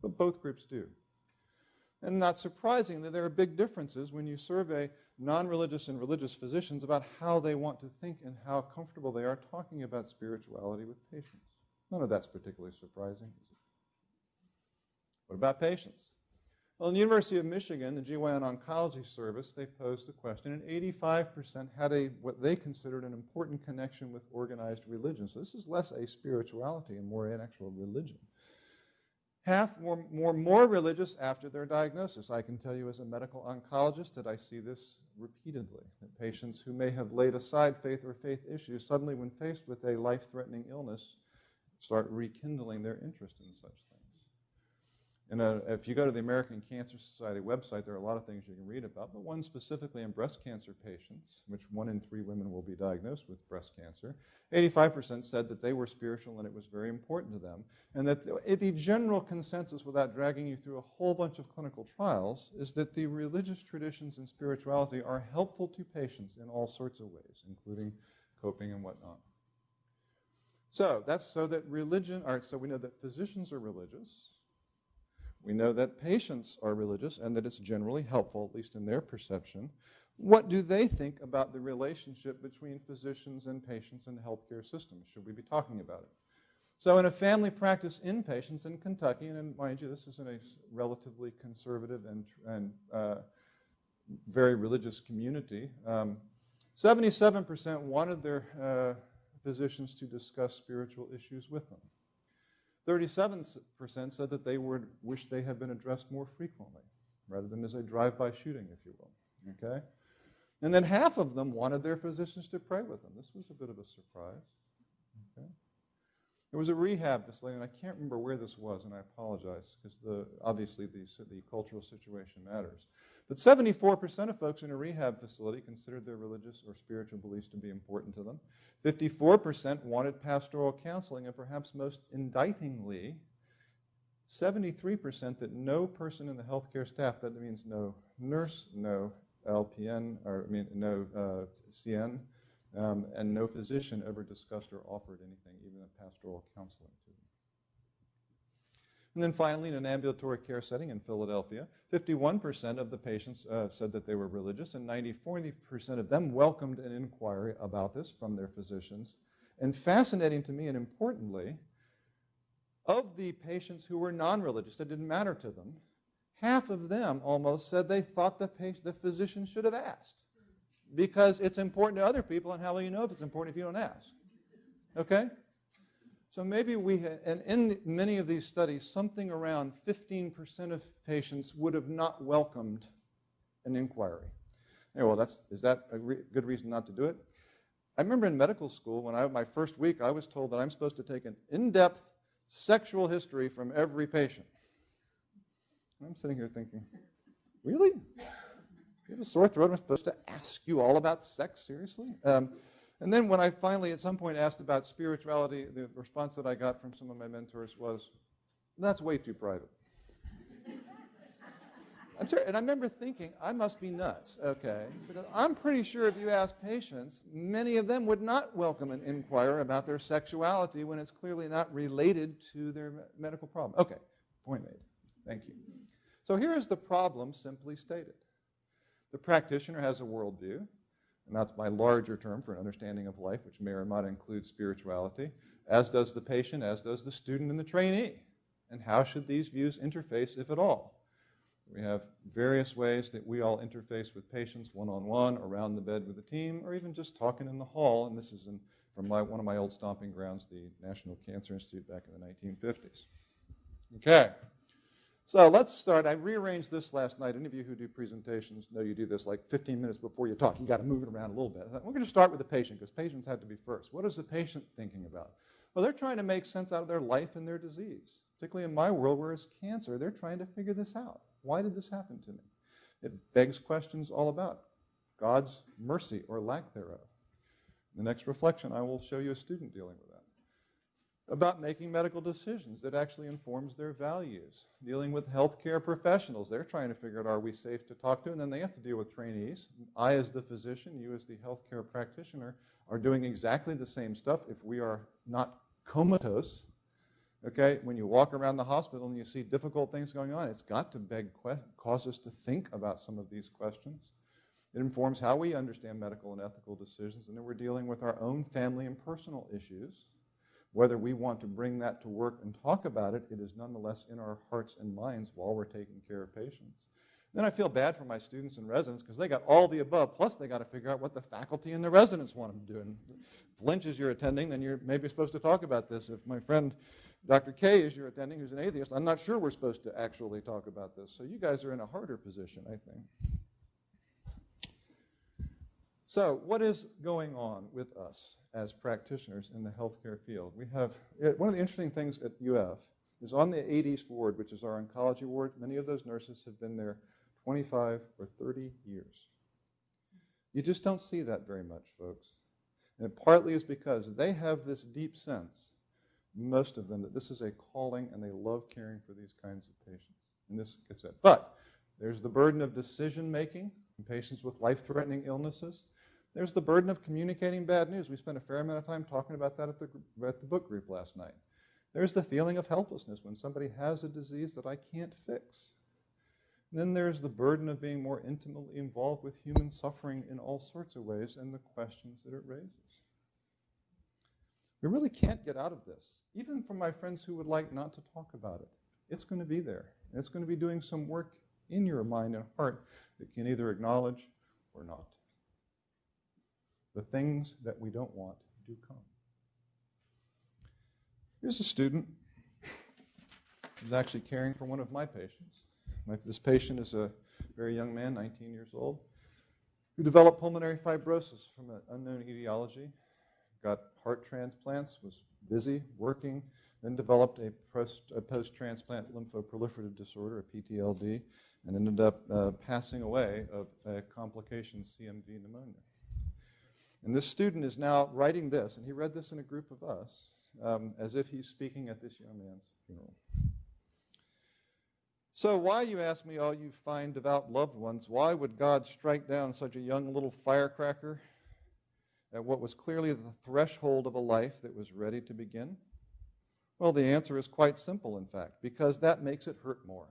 But both groups do. And not surprising that there are big differences when you survey non-religious and religious physicians about how they want to think and how comfortable they are talking about spirituality with patients. None of that's particularly surprising, is it? What about patients? Well, in the University of Michigan, the GYN Oncology Service, they posed the question, and 85% had what they considered an important connection with organized religion. So this is less a spirituality and more an actual religion. Half more religious after their diagnosis. I can tell you as a medical oncologist that I see this repeatedly. That patients who may have laid aside faith or faith issues suddenly, when faced with a life-threatening illness, start rekindling their interest in such things. And if you go to the American Cancer Society website, there are a lot of things you can read about, but one specifically in breast cancer patients, which 1 in 3 women will be diagnosed with breast cancer, 85% said that they were spiritual and it was very important to them. And that the general consensus, without dragging you through a whole bunch of clinical trials, is that the religious traditions and spirituality are helpful to patients in all sorts of ways, including coping and whatnot. So that religion, all right, so we know that physicians are religious. We know that patients are religious and that it's generally helpful, at least in their perception. What do they think about the relationship between physicians and patients in the healthcare system? Should we be talking about it? So in a family practice inpatients in Kentucky, and mind you, this is in a relatively conservative and very religious community, 77% wanted their physicians to discuss spiritual issues with them. 37% said that they would wish they had been addressed more frequently, rather than as a drive-by shooting, if you will. Okay? And then half of them wanted their physicians to pray with them. This was a bit of a surprise. Okay? There was a rehab facility, and I can't remember where this was, and I apologize, because obviously the cultural situation matters. But 74% of folks in a rehab facility considered their religious or spiritual beliefs to be important to them. 54% wanted pastoral counseling, and perhaps most indictingly, 73% that no person in the healthcare staff, that means no nurse, no LPN, no CN, and no physician ever discussed or offered anything, even a pastoral counseling to them. And then finally, in an ambulatory care setting in Philadelphia, 51% of the patients said that they were religious, and 40% of them welcomed an inquiry about this from their physicians. And fascinating to me, and importantly, of the patients who were non-religious, it didn't matter to them, half of them almost said they thought the physician should have asked, because it's important to other people, and how will you know if it's important if you don't ask? Okay? So maybe and in many of these studies, something around 15% of patients would have not welcomed an inquiry. Hey, well, is that a good reason not to do it? I remember in medical school, my first week, I was told that I'm supposed to take an in-depth sexual history from every patient. And I'm sitting here thinking, really? You have a sore throat, I'm supposed to ask you all about sex? Seriously? And then when I finally at some point asked about spirituality, the response that I got from some of my mentors was, that's way too private. And I remember thinking, I must be nuts, okay? Because I'm pretty sure if you ask patients, many of them would not welcome an inquiry about their sexuality when it's clearly not related to their medical problem. Okay, point made. Thank you. So here is the problem simply stated. The practitioner has a worldview, and that's my larger term for an understanding of life, which may or may not include spirituality, as does the patient, as does the student and the trainee. And how should these views interface, if at all? We have various ways that we all interface with patients, one-on-one, around the bed with the team, or even just talking in the hall. And this is from one of my old stomping grounds, the National Cancer Institute back in the 1950s. Okay. So let's start. I rearranged this last night. Any of you who do presentations know you do this like 15 minutes before you talk. You got to move it around a little bit. We're going to start with the patient because patients have to be first. What is the patient thinking about? Well, they're trying to make sense out of their life and their disease. particularly in my world where it's cancer. They're trying to figure this out. Why did this happen to me? It begs questions all about God's mercy or lack thereof. In the next reflection, I will show you a student dealing with that. About making medical decisions that actually informs their values. Dealing with healthcare professionals. They're trying to figure out, are we safe to talk to? And then they have to deal with trainees. I, as the physician, you as the healthcare practitioner, are doing exactly the same stuff if we are not comatose. Okay, when you walk around the hospital and you see difficult things going on, it's got to cause us to think about some of these questions. It informs how we understand medical and ethical decisions, and then we're dealing with our own family and personal issues. Whether we want to bring that to work and talk about it, it is nonetheless in our hearts and minds while we're taking care of patients. Then I feel bad for my students and residents because they got all the above, plus they got to figure out what the faculty and the residents want them to do. And if Lynch is you're attending, then you're maybe supposed to talk about this. If my friend Dr. K is you're attending, who's an atheist, I'm not sure we're supposed to actually talk about this. So you guys are in a harder position, I think. So what is going on with us as practitioners in the healthcare field? We have, one of the interesting things at UF is on the 8 East ward, which is our oncology ward, many of those nurses have been there 25 or 30 years. You just don't see that very much, folks. And it partly is because they have this deep sense, most of them, that this is a calling and they love caring for these kinds of patients. And this gets it. But there's the burden of decision making in patients with life-threatening illnesses. There's the burden of communicating bad news. We spent a fair amount of time talking about that at the book group last night. There's the feeling of helplessness when somebody has a disease that I can't fix. And then there's the burden of being more intimately involved with human suffering in all sorts of ways and the questions that it raises. We really can't get out of this, even from my friends who would like not to talk about it. It's going to be there. And it's going to be doing some work in your mind and heart that can either acknowledge or not. The things that we don't want do come. Here's a student who's actually caring for one of my patients. This patient is a very young man, 19 years old, who developed pulmonary fibrosis from an unknown etiology, got heart transplants, was busy working, then developed a post-transplant lymphoproliferative disorder, a PTLD, and ended up passing away of a complication CMV pneumonia. And this student is now writing this, and he read this in a group of us, as if he's speaking at this young man's funeral. So why, you ask me, all you fine, devout loved ones, why would God strike down such a young little firecracker at what was clearly the threshold of a life that was ready to begin? Well, the answer is quite simple, in fact, because that makes it hurt more.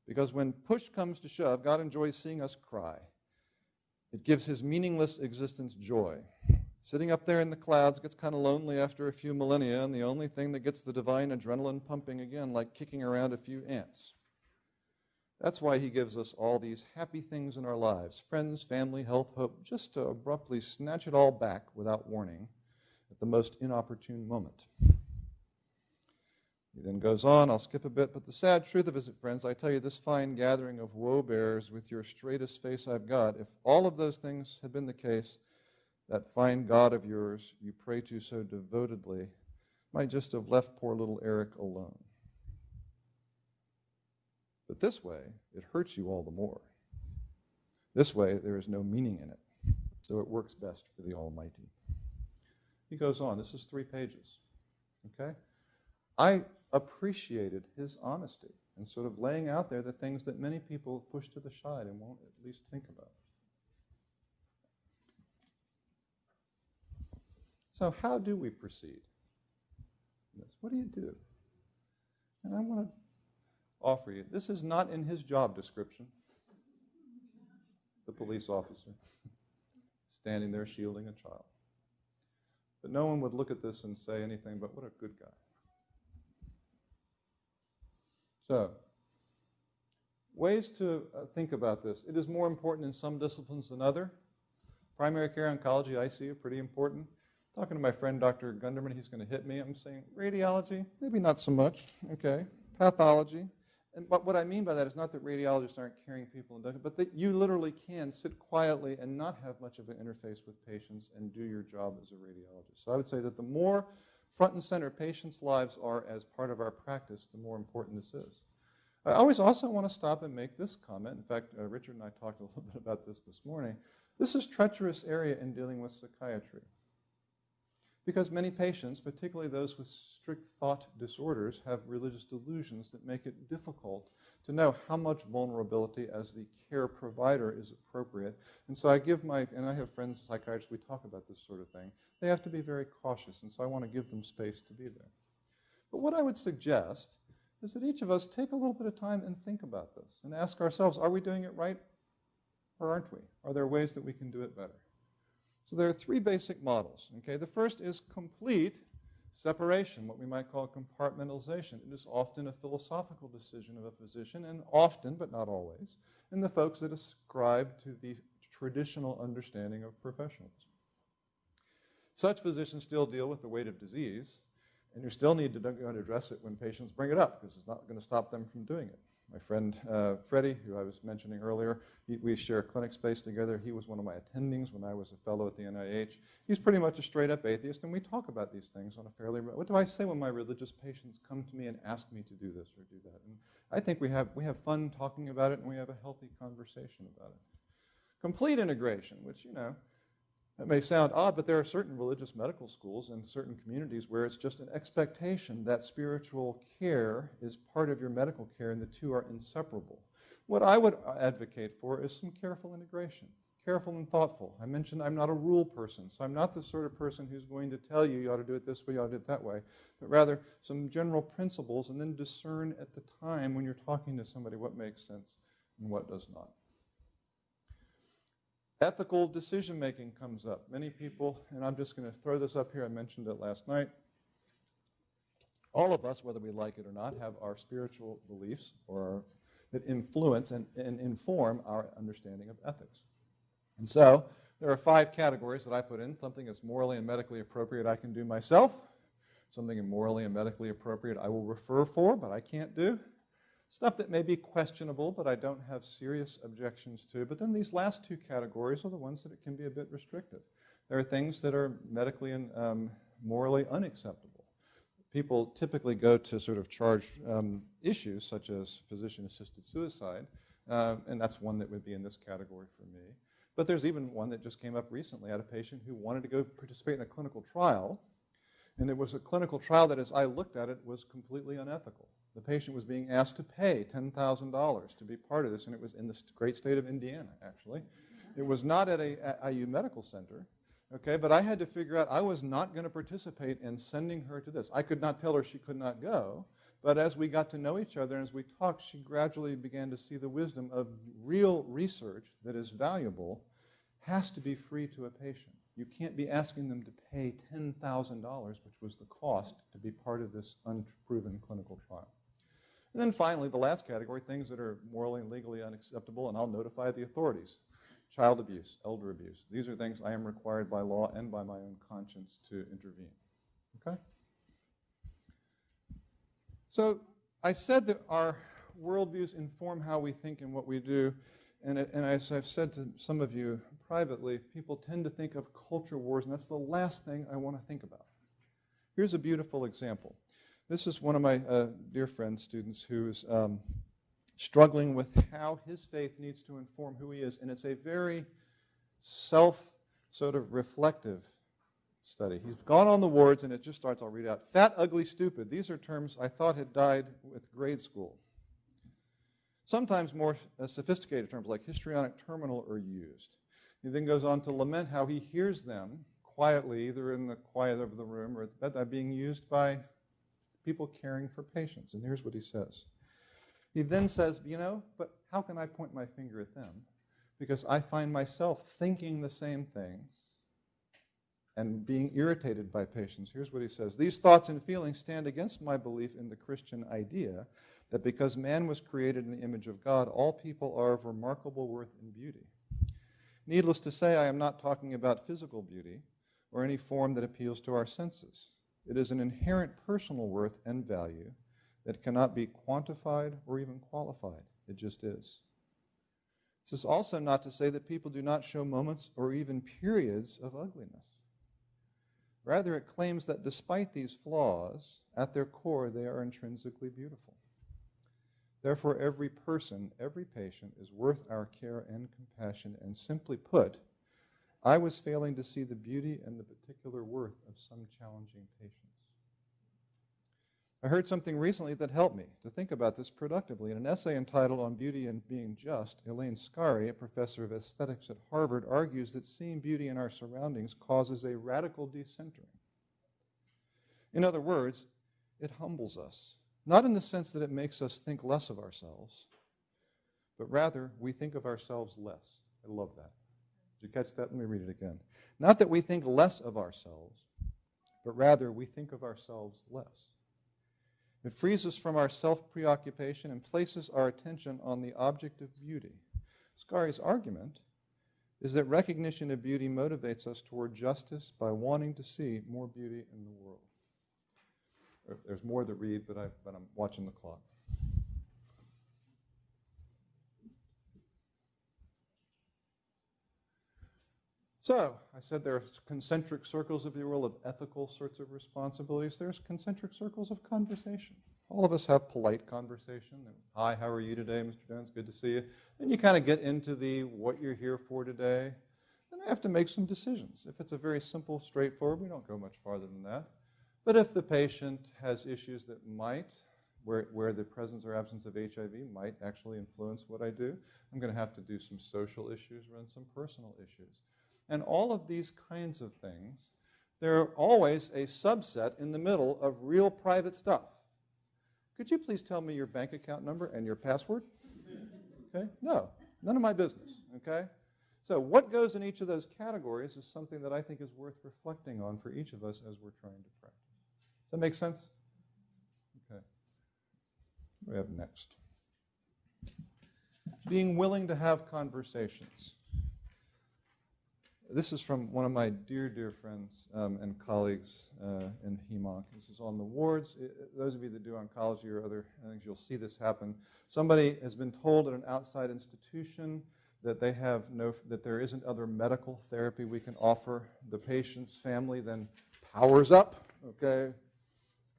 Because when push comes to shove, God enjoys seeing us cry. It gives his meaningless existence joy. Sitting up there in the clouds gets kind of lonely after a few millennia, and the only thing that gets the divine adrenaline pumping again, like kicking around a few ants. That's why he gives us all these happy things in our lives, friends, family, health, hope, just to abruptly snatch it all back without warning at the most inopportune moment. He then goes on, I'll skip a bit, but the sad truth of it, friends, I tell you, this fine gathering of woe bearers with your straightest face I've got, if all of those things had been the case, that fine God of yours you pray to so devotedly might just have left poor little Eric alone. But this way, it hurts you all the more. This way, there is no meaning in it, so it works best for the Almighty. He goes on, this is 3 pages, okay? I appreciated his honesty and sort of laying out there the things that many people push to the side and won't at least think about. So how do we proceed? What do you do? And I want to offer you, this is not in his job description, the police officer standing there shielding a child. But no one would look at this and say anything but, what a good guy. So, ways to think about this. It is more important in some disciplines than other. Primary care oncology, I see, are pretty important. Talking to my friend Dr. Gunderman, he's going to hit me. I'm saying radiology, maybe not so much. Okay, pathology. But what I mean by that is not that radiologists aren't caring people, but that you literally can sit quietly and not have much of an interface with patients and do your job as a radiologist. So I would say that the more front and center patients' lives are as part of our practice, the more important this is. I always also want to stop and make this comment. In fact, Richard and I talked a little bit about this morning. This is a treacherous area in dealing with psychiatry. Because many patients, particularly those with strict thought disorders, have religious delusions that make it difficult to know how much vulnerability as the care provider is appropriate. And so I have friends, psychiatrists, we talk about this sort of thing. They have to be very cautious, and so I want to give them space to be there. But what I would suggest is that each of us take a little bit of time and think about this and ask ourselves, are we doing it right or aren't we? Are there ways that we can do it better? So there are three basic models. Okay? The first is complete separation, what we might call compartmentalization. It is often a philosophical decision of a physician, and often, but not always, in the folks that ascribe to the traditional understanding of professionalism. Such physicians still deal with the weight of disease, and you still need to go and address it when patients bring it up, because it's not going to stop them from doing it. My friend Freddie, who I was mentioning earlier, we share clinic space together. He was one of my attendings when I was a fellow at the NIH. He's pretty much a straight-up atheist, and we talk about these things on a fairly... What do I say when my religious patients come to me and ask me to do this or do that? And I think we have fun talking about it, and we have a healthy conversation about it. Complete integration, which, that may sound odd, but there are certain religious medical schools and certain communities where it's just an expectation that spiritual care is part of your medical care and the two are inseparable. What I would advocate for is some careful integration, careful and thoughtful. I mentioned I'm not a rule person, so I'm not the sort of person who's going to tell you you ought to do it this way, you ought to do it that way, but rather some general principles and then discern at the time when you're talking to somebody what makes sense and what does not. Ethical decision-making comes up. Many people, and I'm just going to throw this up here, I mentioned it last night. All of us, whether we like it or not, have our spiritual beliefs that influence and inform our understanding of ethics. And so there are 5 categories that I put in. Something that's morally and medically appropriate I can do myself. Something morally and medically appropriate I will refer for, but I can't do. Stuff that may be questionable, but I don't have serious objections to. But then these last 2 categories are the ones that it can be a bit restrictive. There are things that are medically and morally unacceptable. People typically go to sort of charged issues, such as physician-assisted suicide, and that's one that would be in this category for me. But there's even one that just came up recently. I had a patient who wanted to go participate in a clinical trial, and it was a clinical trial that, as I looked at it, was completely unethical. The patient was being asked to pay $10,000 to be part of this, and it was in the great state of Indiana, actually. It was not at a IU medical center, okay, but I had to figure out I was not going to participate in sending her to this. I could not tell her she could not go, but as we got to know each other and as we talked, she gradually began to see the wisdom of real research that is valuable has to be free to a patient. You can't be asking them to pay $10,000, which was the cost to be part of this unproven clinical trial. And then finally, the last category, things that are morally and legally unacceptable, and I'll notify the authorities. Child abuse, elder abuse. These are things I am required by law and by my own conscience to intervene. Okay? So I said that our worldviews inform how we think and what we do, and as I've said to some of you privately, people tend to think of culture wars, and that's the last thing I want to think about. Here's a beautiful example. This is one of my dear friend students who is struggling with how his faith needs to inform who he is, and it's a very sort of reflective study. He's gone on the wards, and it just starts, I'll read out, fat, ugly, stupid. These are terms I thought had died with grade school. Sometimes more sophisticated terms like histrionic terminal are used. He then goes on to lament how he hears them quietly, either in the quiet of the room or at the bedside, being used by people caring for patients. And here's what he says. He then says, but how can I point my finger at them? Because I find myself thinking the same things and being irritated by patients. Here's what he says. These thoughts and feelings stand against my belief in the Christian idea that because man was created in the image of God, all people are of remarkable worth and beauty. Needless to say, I am not talking about physical beauty or any form that appeals to our senses. It is an inherent personal worth and value that cannot be quantified or even qualified. It just is. This is also not to say that people do not show moments or even periods of ugliness. Rather, it claims that despite these flaws, at their core, they are intrinsically beautiful. Therefore, every person, every patient is worth our care and compassion, and simply put, I was failing to see the beauty and the particular worth of some challenging patients. I heard something recently that helped me to think about this productively. In an essay entitled On Beauty and Being Just, Elaine Scarry, a professor of aesthetics at Harvard, argues that seeing beauty in our surroundings causes a radical decentering. In other words, it humbles us, not in the sense that it makes us think less of ourselves, but rather we think of ourselves less. I love that. Did you catch that? Let me read it again. Not that we think less of ourselves, but rather we think of ourselves less. It frees us from our self-preoccupation and places our attention on the object of beauty. Scarry's argument is that recognition of beauty motivates us toward justice by wanting to see more beauty in the world. There's more to read, but I'm watching the clock. So, I said there are concentric circles, if you will, of ethical sorts of responsibilities. There's concentric circles of conversation. All of us have polite conversation. Hi, how are you today, Mr. Jones? Good to see you. Then you kind of get into the what you're here for today. Then I have to make some decisions. If it's a very simple, straightforward, we don't go much farther than that. But if the patient has issues that might, where the presence or absence of HIV might actually influence what I do, I'm going to have to do some social issues, run some personal issues. And all of these kinds of things, there are always a subset in the middle of real private stuff. Could you please tell me your bank account number and your password? Okay? No, none of my business. Okay? So what goes in each of those categories is something that I think is worth reflecting on for each of us as we're trying to practice. Does that make sense? Okay. What do we have next? Being willing to have conversations. This is from one of my dear, dear friends and colleagues in HEMONC. This is on the wards. Those of you that do oncology or other things, you'll see this happen. Somebody has been told at an outside institution that that there isn't other medical therapy we can offer. The patient's family then powers up. Okay,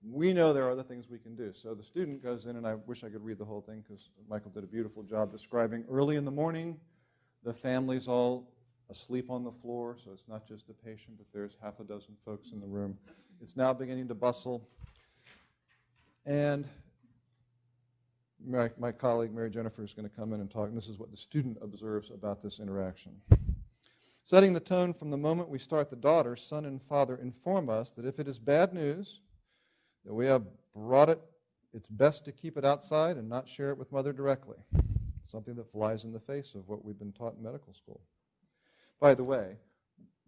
we know there are other things we can do. So the student goes in, and I wish I could read the whole thing because Michael did a beautiful job describing early in the morning. The family's all asleep on the floor, so it's not just the patient, but there's half a dozen folks in the room. It's now beginning to bustle. And my colleague, Mary Jennifer, is going to come in and talk, and this is what the student observes about this interaction. Setting the tone from the moment we start, the daughter, son, and father inform us that if it is bad news, that we have brought it, it's best to keep it outside and not share it with mother directly, something that flies in the face of what we've been taught in medical school. By the way,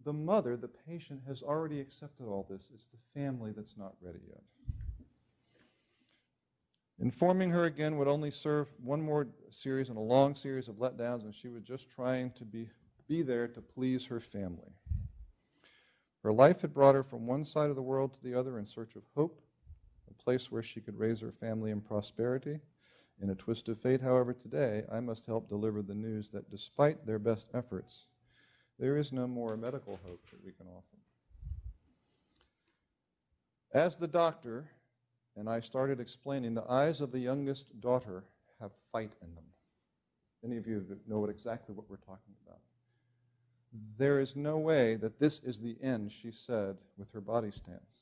the mother, the patient, has already accepted all this. It's the family that's not ready yet. Informing her again would only serve one more series and a long series of letdowns, and she was just trying to be there to please her family. Her life had brought her from one side of the world to the other in search of hope, a place where she could raise her family in prosperity. In a twist of fate, however, today, I must help deliver the news that despite their best efforts, there is no more medical hope that we can offer. As the doctor and I started explaining, the eyes of the youngest daughter have fight in them. Any of you know exactly what we're talking about. There is no way that this is the end, she said with her body stance.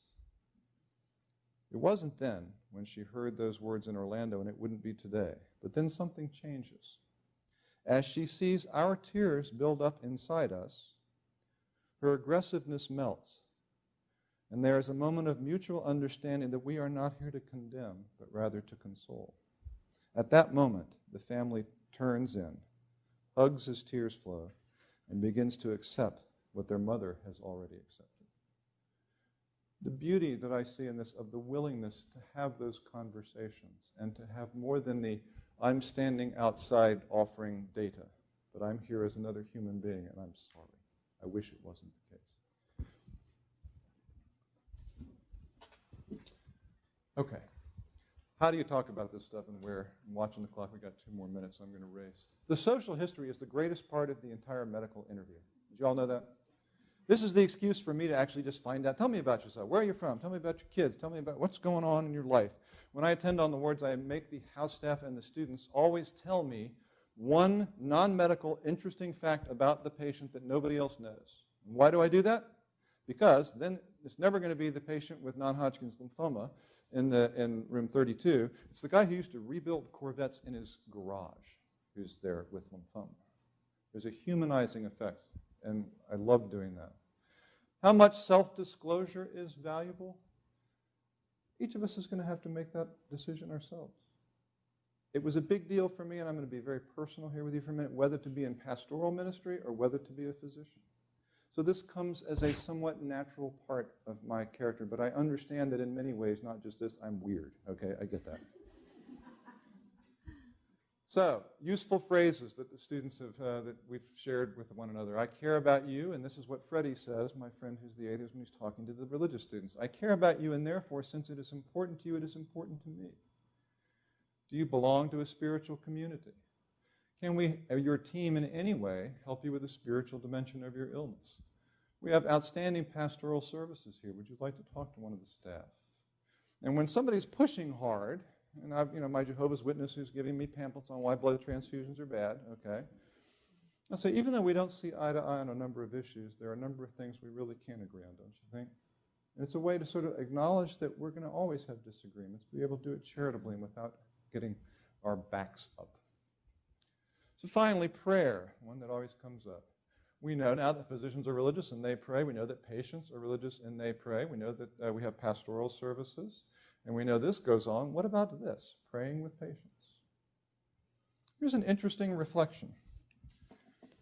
It wasn't then when she heard those words in Orlando, and it wouldn't be today. But then something changes. As she sees our tears build up inside us, her aggressiveness melts. And there is a moment of mutual understanding that we are not here to condemn, but rather to console. At that moment, the family turns in, hugs as tears flow, and begins to accept what their mother has already accepted. The beauty that I see in this of the willingness to have those conversations and to have more than the I'm standing outside offering data, but I'm here as another human being, and I'm sorry. I wish it wasn't the case. Okay. How do you talk about this stuff and where? I'm watching the clock. We've got 2 more minutes, so I'm going to race. The social history is the greatest part of the entire medical interview. Did you all know that? This is the excuse for me to actually just find out. Tell me about yourself. Where are you from? Tell me about your kids. Tell me about what's going on in your life. When I attend on the wards, I make the house staff and the students always tell me one non-medical interesting fact about the patient that nobody else knows. Why do I do that? Because then it's never going to be the patient with non-Hodgkin's lymphoma in room 32. It's the guy who used to rebuild Corvettes in his garage who's there with lymphoma. There's a humanizing effect, and I love doing that. How much self-disclosure is valuable? Each of us is going to have to make that decision ourselves. It was a big deal for me, and I'm going to be very personal here with you for a minute, whether to be in pastoral ministry or whether to be a physician. So this comes as a somewhat natural part of my character, but I understand that in many ways, not just this, I'm weird. Okay, I get that. So, useful phrases that the students have, that we've shared with one another. I care about you, and this is what Freddie says, my friend who's the atheist, when he's talking to the religious students. I care about you, and therefore, since it is important to you, it is important to me. Do you belong to a spiritual community? Can we, your team in any way, help you with the spiritual dimension of your illness? We have outstanding pastoral services here. Would you like to talk to one of the staff? And when somebody's pushing hard, and I've, my Jehovah's Witness who's giving me pamphlets on why blood transfusions are bad, okay? I'll say, even though we don't see eye to eye on a number of issues, there are a number of things we really can agree on, don't you think? And it's a way to sort of acknowledge that we're going to always have disagreements, be able to do it charitably and without getting our backs up. So finally, prayer, one that always comes up. We know now that physicians are religious and they pray. We know that patients are religious and they pray. We know that we have pastoral services. And we know this goes on. What about this? Praying with patients. Here's an interesting reflection.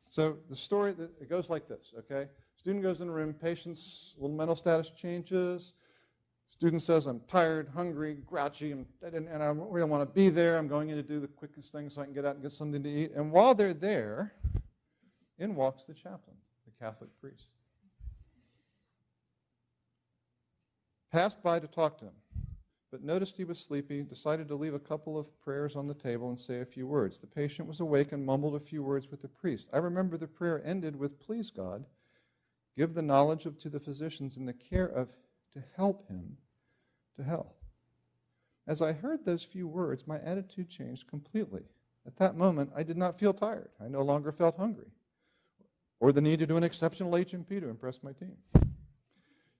So the story, it goes like this, okay? Student goes in the room, patient's little mental status changes. Student says, I'm tired, hungry, grouchy, and I really want to be there. I'm going in to do the quickest thing so I can get out and get something to eat. And while they're there, in walks the chaplain, the Catholic priest. Passed by to talk to him, but noticed he was sleepy, decided to leave a couple of prayers on the table and say a few words. The patient was awake and mumbled a few words with the priest. I remember the prayer ended with, please God, give the knowledge to the physicians in the care of, to help him to health. As I heard those few words, my attitude changed completely. At that moment, I did not feel tired. I no longer felt hungry or the need to do an exceptional HMP to impress my team.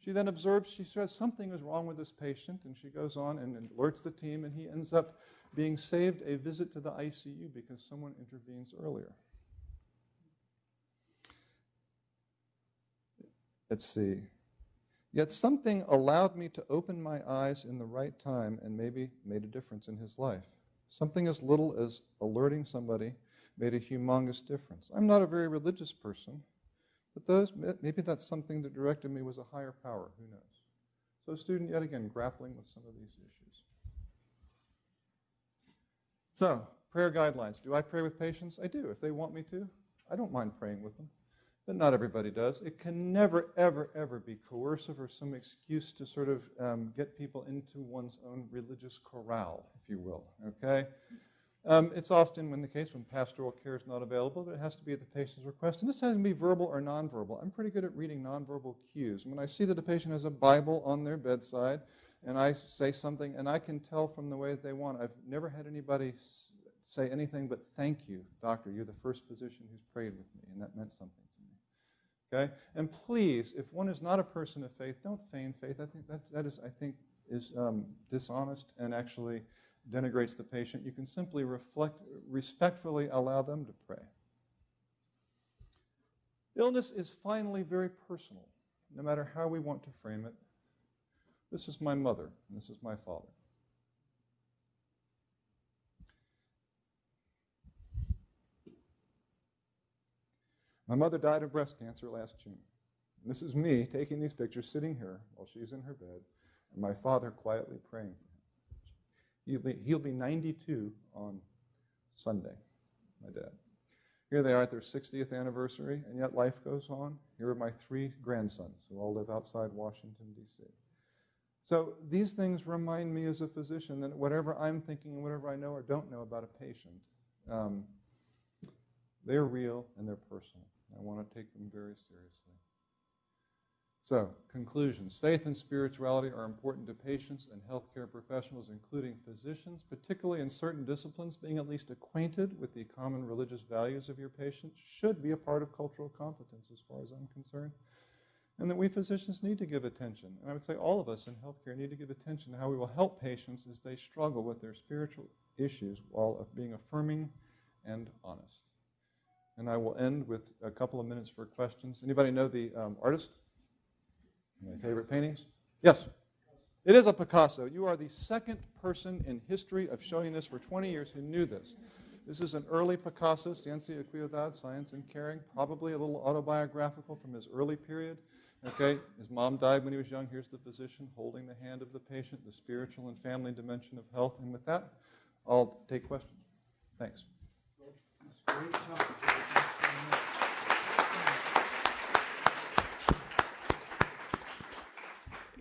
She then observes, she says something is wrong with this patient, and she goes on and alerts the team, and he ends up being saved a visit to the ICU because someone intervenes earlier. Let's see. Yet something allowed me to open my eyes in the right time and maybe made a difference in his life. Something as little as alerting somebody made a humongous difference. I'm not a very religious person, but maybe that's something that directed me was a higher power. Who knows? So student, yet again, grappling with some of these issues. So, prayer guidelines. Do I pray with patients? I do. If they want me to, I don't mind praying with them. But not everybody does. It can never, ever, ever be coercive or some excuse to sort of get people into one's own religious corral, if you will. Okay? It's often the case when pastoral care is not available, but it has to be at the patient's request. And this has to be verbal or nonverbal. I'm pretty good at reading nonverbal cues. When I see that a patient has a Bible on their bedside, and I say something, and I can tell from the way that they want. I've never had anybody say anything but, thank you, doctor. You're the first physician who's prayed with me, and that meant something to me. Okay? And please, if one is not a person of faith, don't feign faith. I think that is dishonest and actually denigrates the patient. You can simply respectfully allow them to pray. Illness is finally very personal, no matter how we want to frame it. This is my mother, and this is my father. My mother died of breast cancer last June. And this is me taking these pictures, sitting here while she's in her bed, and my father quietly praying for him. He'll be 92 on Sunday, my dad. Here they are at their 60th anniversary, and yet life goes on. Here are my 3 grandsons who all live outside Washington, D.C. So these things remind me as a physician that whatever I'm thinking and whatever I know or don't know about a patient, they're real and they're personal. I want to take them very seriously. So, conclusions. Faith and spirituality are important to patients and healthcare professionals, including physicians, particularly in certain disciplines. Being at least acquainted with the common religious values of your patient should be a part of cultural competence as far as I'm concerned. And that we physicians need to give attention. And I would say all of us in healthcare need to give attention to how we will help patients as they struggle with their spiritual issues while being affirming and honest. And I will end with a couple of minutes for questions. Anybody know the artist? My favorite paintings? Yes. It is a Picasso. You are the second person in history of showing this for 20 years who knew this. This is an early Picasso, Ciencia y Cuidad, Science and Caring, probably a little autobiographical from his early period. Okay, his mom died when he was young. Here's the physician holding the hand of the patient, the spiritual and family dimension of health. And with that, I'll take questions. Thanks. That's great talk.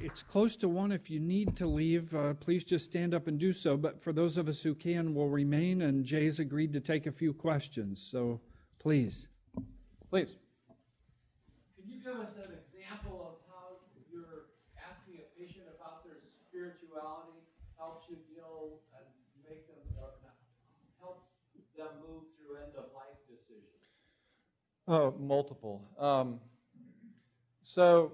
It's close to 1. If you need to leave, please just stand up and do so. But for those of us who can, we'll remain. And Jay's agreed to take a few questions. So please. Please. Can you give us an example of how you're asking a patient about their spirituality helps you deal and make them, helps them move through end-of-life decisions? Oh, multiple. So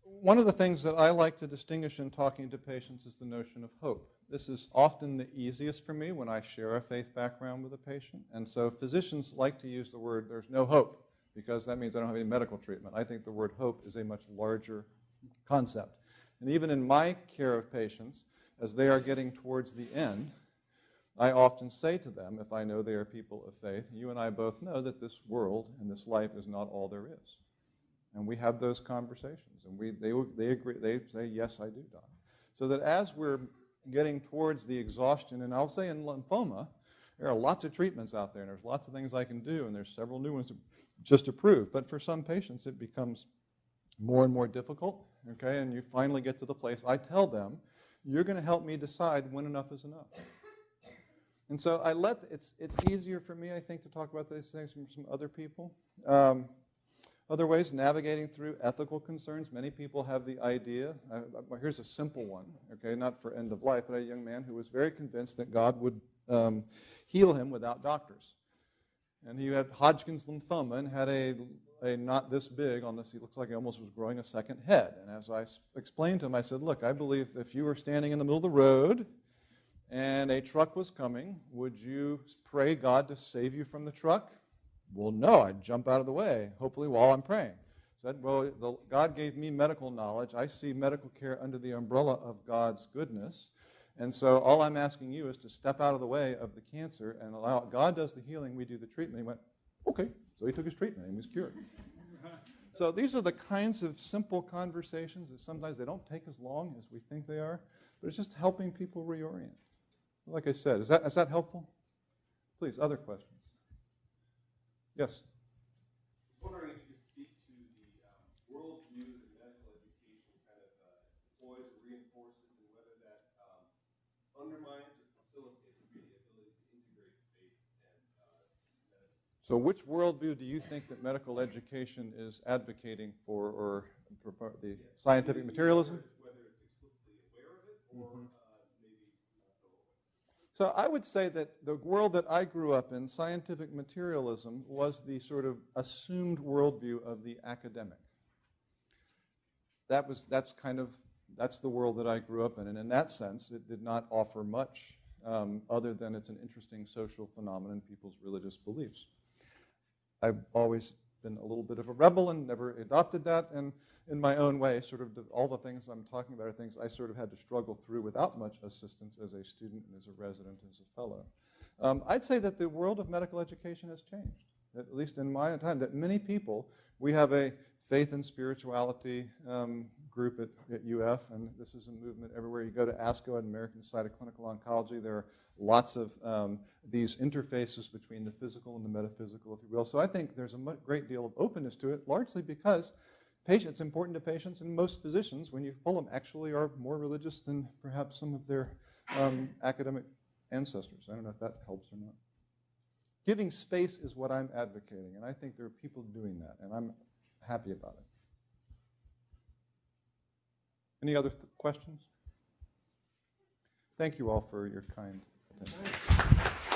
one of the things that I like to distinguish in talking to patients is the notion of hope. This is often the easiest for me when I share a faith background with a patient. And so physicians like to use the word, there's no hope, because that means I don't have any medical treatment. I think the word hope is a much larger concept. And even in my care of patients, as they are getting towards the end, I often say to them, if I know they are people of faith, you and I both know that this world and this life is not all there is. And we have those conversations, and they agree. They say, yes, I do, Doc. So that as we're getting towards the exhaustion, and I'll say in lymphoma, there are lots of treatments out there, and there's lots of things I can do, and there's several new ones just approved. But for some patients, it becomes more and more difficult, okay? And you finally get to the place, I tell them, you're going to help me decide when enough is enough. And so it's easier for me, I think, to talk about these things from some other people. Other ways, navigating through ethical concerns. Many people have the idea, here's a simple one, okay, not for end of life, but a young man who was very convinced that God would heal him without doctors. And he had Hodgkin's lymphoma and had a not this big on this, he looks like he almost was growing a second head. And as I explained to him, I said, look, I believe if you were standing in the middle of the road and a truck was coming, would you pray God to save you from the truck? Well, no, I'd jump out of the way, hopefully while I'm praying. Said, well, God gave me medical knowledge. I see medical care under the umbrella of God's goodness. And so all I'm asking you is to step out of the way of the cancer and allow God does the healing, we do the treatment. He went, okay. So he took his treatment and he was cured. So these are the kinds of simple conversations that sometimes they don't take as long as we think they are, but it's just helping people reorient. Like I said, is that helpful? Please, other questions. Yes? I was wondering if you could speak to the worldview that medical education kind of employs or reinforces, and whether that undermines or facilitates the ability to integrate faith and medicine. So which worldview do you think that medical education is advocating for, or the scientific materialism? Whether it's explicitly aware of it or maybe not so aware. So I would say that the world that I grew up in, scientific materialism, was the sort of assumed worldview of the academic. That's the world that I grew up in. And in that sense, it did not offer much other than it's an interesting social phenomenon, people's religious beliefs. I've always been a little bit of a rebel and never adopted that. And in my own way, sort of all the things I'm talking about are things I sort of had to struggle through without much assistance as a student and as a resident, as a fellow. I'd say that the world of medical education has changed, at least in my time, that many people, we have a faith and spirituality group at UF, and this is a movement everywhere. You go to ASCO, an American Society of Clinical Oncology, there are lots of these interfaces between the physical and the metaphysical, if you will. So I think there's a great deal of openness to it, largely because it's important to patients, and most physicians, when you pull them, actually are more religious than perhaps some of their academic ancestors. I don't know if that helps or not. Giving space is what I'm advocating, and I think there are people doing that, and I'm happy about it. Any other questions? Thank you all for your kind attention.